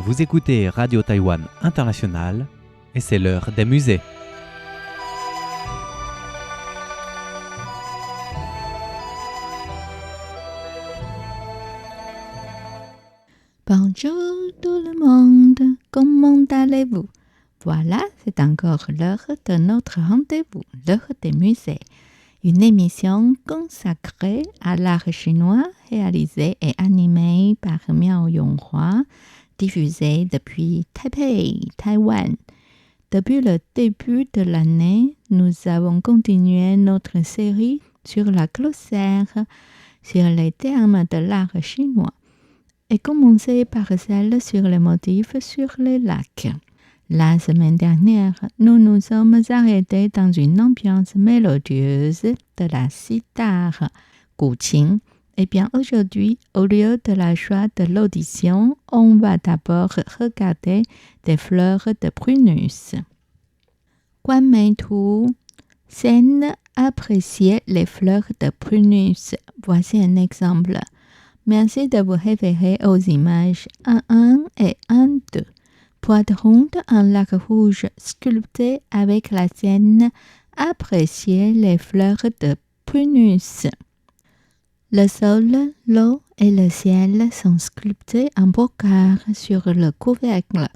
Vous écoutez Radio Taïwan International et c'est l'heure des musées. Bonjour tout le monde, comment allez-vous? Voilà, c'est encore l'heure de notre rendez-vous, l'heure des musées. Une émission consacrée à l'art chinois réalisée et animée par Miao Yonghua, diffusée depuis Taipei, Taïwan. Depuis le début de l'année, nous avons continué notre série sur la glossaire, sur les termes de l'art chinois, et commencé par celle sur les motifs sur les lacs. La semaine dernière, nous nous sommes arrêtés dans une ambiance mélodieuse de la sitar, Guqin. Eh bien, aujourd'hui, au lieu de la joie de l'audition, on va d'abord regarder des fleurs de prunus. Guanmeitu, scène apprécier les fleurs de prunus. Voici un exemple. Merci de vous référer aux images 1.1 et 1.2. Pointe ronde en lac rouge sculpté avec la scène apprécier les fleurs de prunus. Le sol, l'eau et le ciel sont sculptés en brocart sur le couvercle.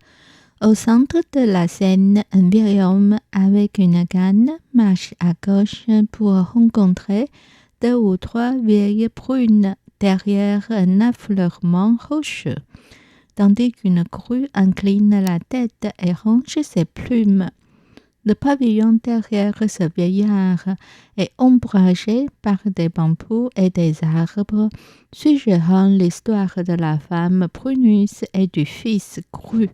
Au centre de la scène, un vieil homme avec une canne marche à gauche pour rencontrer 2 ou 3 vieilles prunes derrière un affleurement rocheux, tandis qu'une grue incline la tête et range ses plumes. Le pavillon derrière ce vieillard est ombragé par des bambous et des arbres, suggérant l'histoire de la femme prunus et du fils grue.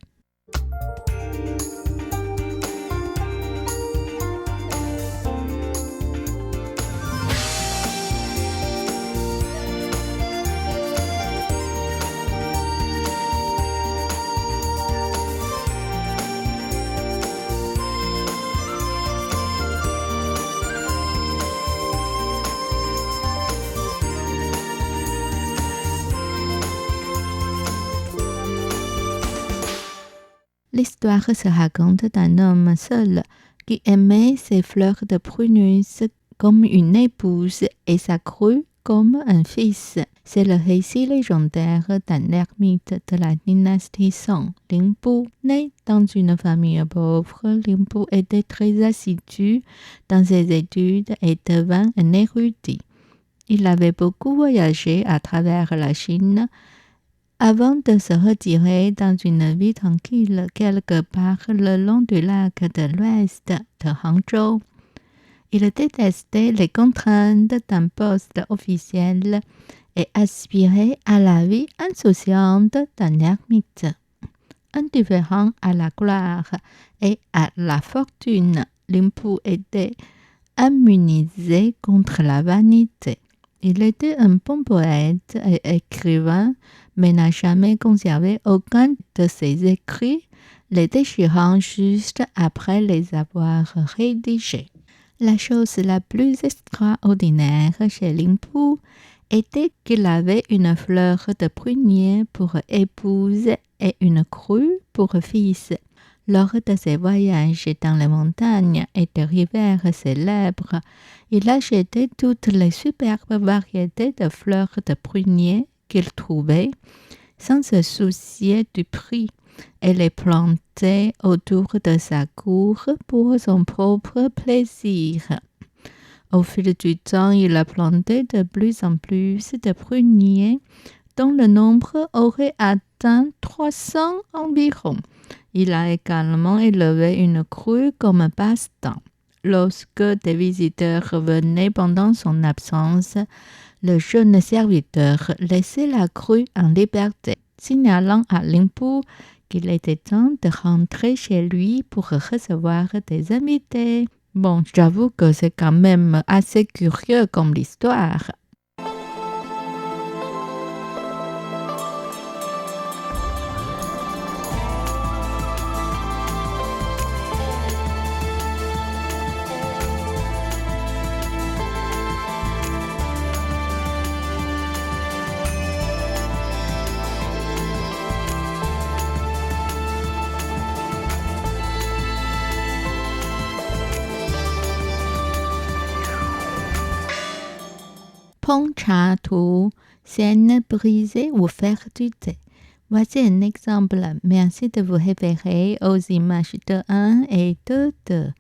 L'histoire se raconte d'un homme seul qui aimait ses fleurs de prunus comme une épouse et sa grue comme un fils. C'est le récit légendaire d'un ermite de la dynastie Song, Lin Bu. Né dans une famille pauvre, Lin Bu était très assidu dans ses études et devint un érudit. Il avait beaucoup voyagé à travers la Chine avant de se retirer dans une vie tranquille quelque part le long du lac de l'ouest de Hangzhou. Il détestait les contraintes d'un poste officiel et aspirait à la vie insouciante d'un ermite. Indifférent à la gloire et à la fortune, Lin Bu était immunisé contre la vanité. Il était un bon poète et écrivain, mais n'a jamais conservé aucun de ses écrits, les déchirant juste après les avoir rédigés. La chose la plus extraordinaire chez Lin Bu était qu'il avait une fleur de prunier pour épouse et une grue pour fils. Lors de ses voyages dans les montagnes et des rivières célèbres, il achetait toutes les superbes variétés de fleurs de prunier qu'il trouvait, sans se soucier du prix, et les plantait autour de sa cour pour son propre plaisir. Au fil du temps, il a planté de plus en plus de pruniers, dont le nombre aurait atteint 300 environ. Il a également élevé une grue comme passe-temps. Lorsque des visiteurs venaient pendant son absence, le jeune serviteur laissait la grue en liberté, signalant à Lin Bu qu'il était temps de rentrer chez lui pour recevoir des invités. Bon, j'avoue que c'est quand même assez curieux comme l'histoire. Ponchatou, scène brisée ou faire du thé. Voici un exemple. Merci de vous référer aux images de 1 et de 2.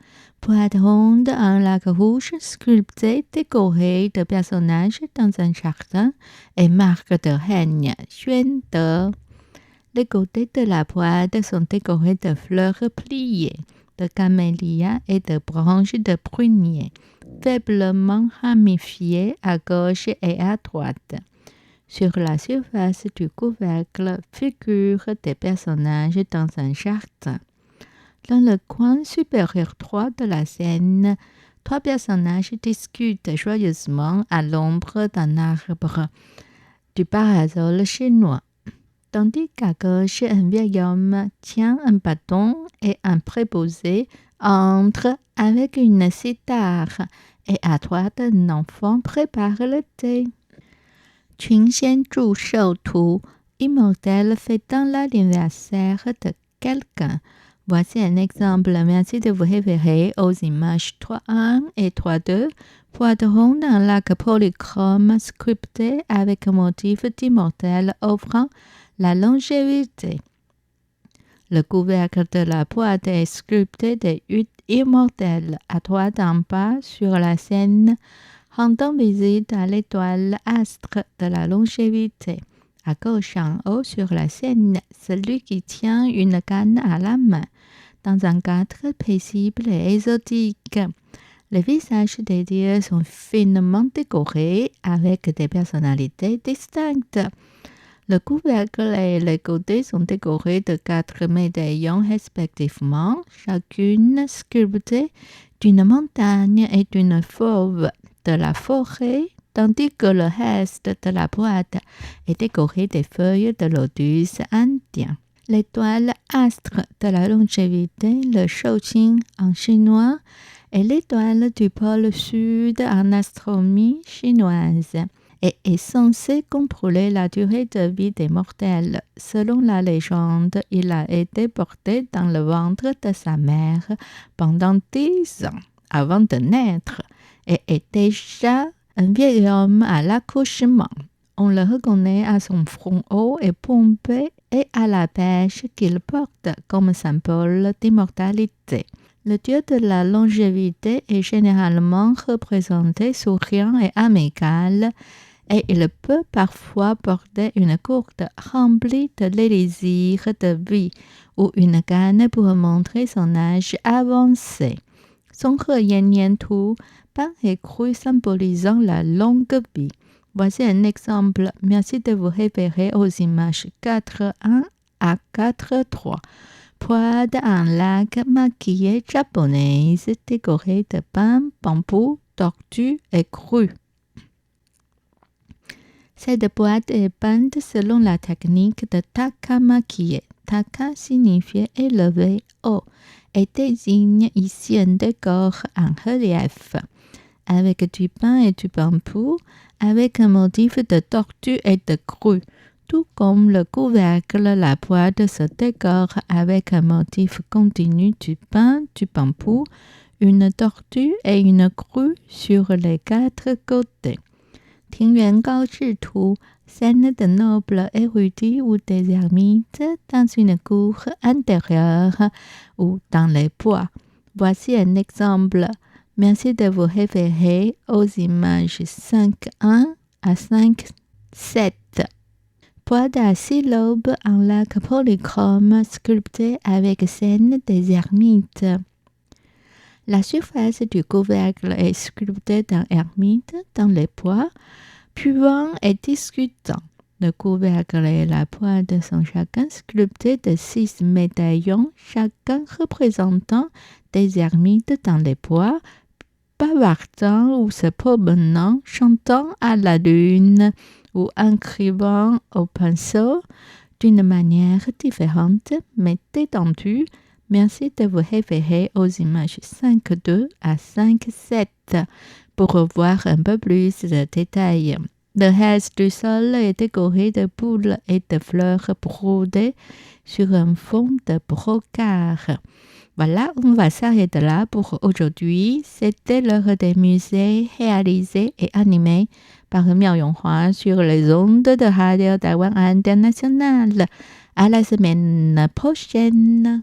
Boîte ronde en lac rouge sculpté décoré de personnages dans un jardin et marque de règne, xuan de. Les côtés de la boîte sont décorés de fleurs pliées, de camélias et de branches de prunier, faiblement ramifiées à gauche et à droite. Sur la surface du couvercle figurent des personnages dans un jardin. Dans le coin supérieur droit de la scène, 3 personnages discutent joyeusement à l'ombre d'un arbre du parasol chinois. Tandis qu'à gauche, un vieil homme tient un bâton et un préposé entre avec une cithare, et à droite, un enfant prépare le thé. 群仙祝寿图 immortel fait dans l'anniversaire de quelqu'un. Voici un exemple. Merci de vous référer aux images 3.1 et 3.2. Boîte ronde en lac polychrome sculpté avec un motif d'immortel offrant la longévité. Le couvercle de la boîte est sculpté de huttes immortelles à droite en bas sur la scène, rendant visite à l'étoile astre de la longévité. À gauche en haut sur la scène, celui qui tient une canne à la main, dans un cadre paisible et exotique. Les visages des dieux sont finement décorés avec des personnalités distinctes. Le couvercle et les côtés sont décorés de 4 médaillons respectivement, chacune sculptée d'une montagne et d'une fauve de la forêt, tandis que le reste de la boîte est décoré des feuilles de lotus indien. L'étoile astre de la longévité, le Shouqing en chinois, est l'étoile du pôle sud en astronomie chinoise et est censée contrôler la durée de vie des mortels. Selon la légende, il a été porté dans le ventre de sa mère pendant 10 ans avant de naître et est déjà un vieil homme à l'accouchement. On le reconnaît à son front haut et pompé et à la pêche qu'il porte comme symbole d'immortalité. Le dieu de la longévité est généralement représenté souriant et amical, et il peut parfois porter une gourde remplie de l'élixir de vie ou une canne pour montrer son âge avancé. Son Nian-tu, pain et cru symbolisant la longue vie. Voici un exemple. Merci de vous référer aux images 4.1 à 4.3. Poêle en lac maquillée japonaise décorée de pain, bambou, tortue et cru. Cette boîte est peinte selon la technique de taka-maquillé. Taka signifie élevé, haut, et désigne ici un décor en relief, avec du pain et du bambou, avec un motif de tortue et de grue. Tout comme le couvercle, la boîte se décore avec un motif continu du pain, du bambou, une tortue et une grue sur les 4 côtés. 庭园告示图 scène de nobles érudits ou des ermites dans une cour intérieure ou dans les bois. Voici un exemple. Merci de vous référer aux images 5.1 à 5.7. Boîte à 6 lobes en lac polychrome sculpté avec scène des ermites. La surface du couvercle est sculptée d'un ermite dans les bois, puant et discutant. Le couvercle et la boîte sont chacun sculptés de 6 médaillons, chacun représentant des ermites dans les bois, bavardant ou se promenant, chantant à la lune ou écrivant au pinceau d'une manière différente mais détendue. Merci de vous référer aux images 5.2 à 5.7 pour revoir un peu plus de détails. Le reste du sol est décoré de boules et de fleurs brodées sur un fond de brocart. Voilà, on va s'arrêter là pour aujourd'hui. C'était l'heure des musées réalisé et animé par Miao Yonghua sur les ondes de Radio Taïwan International. À la semaine prochaine.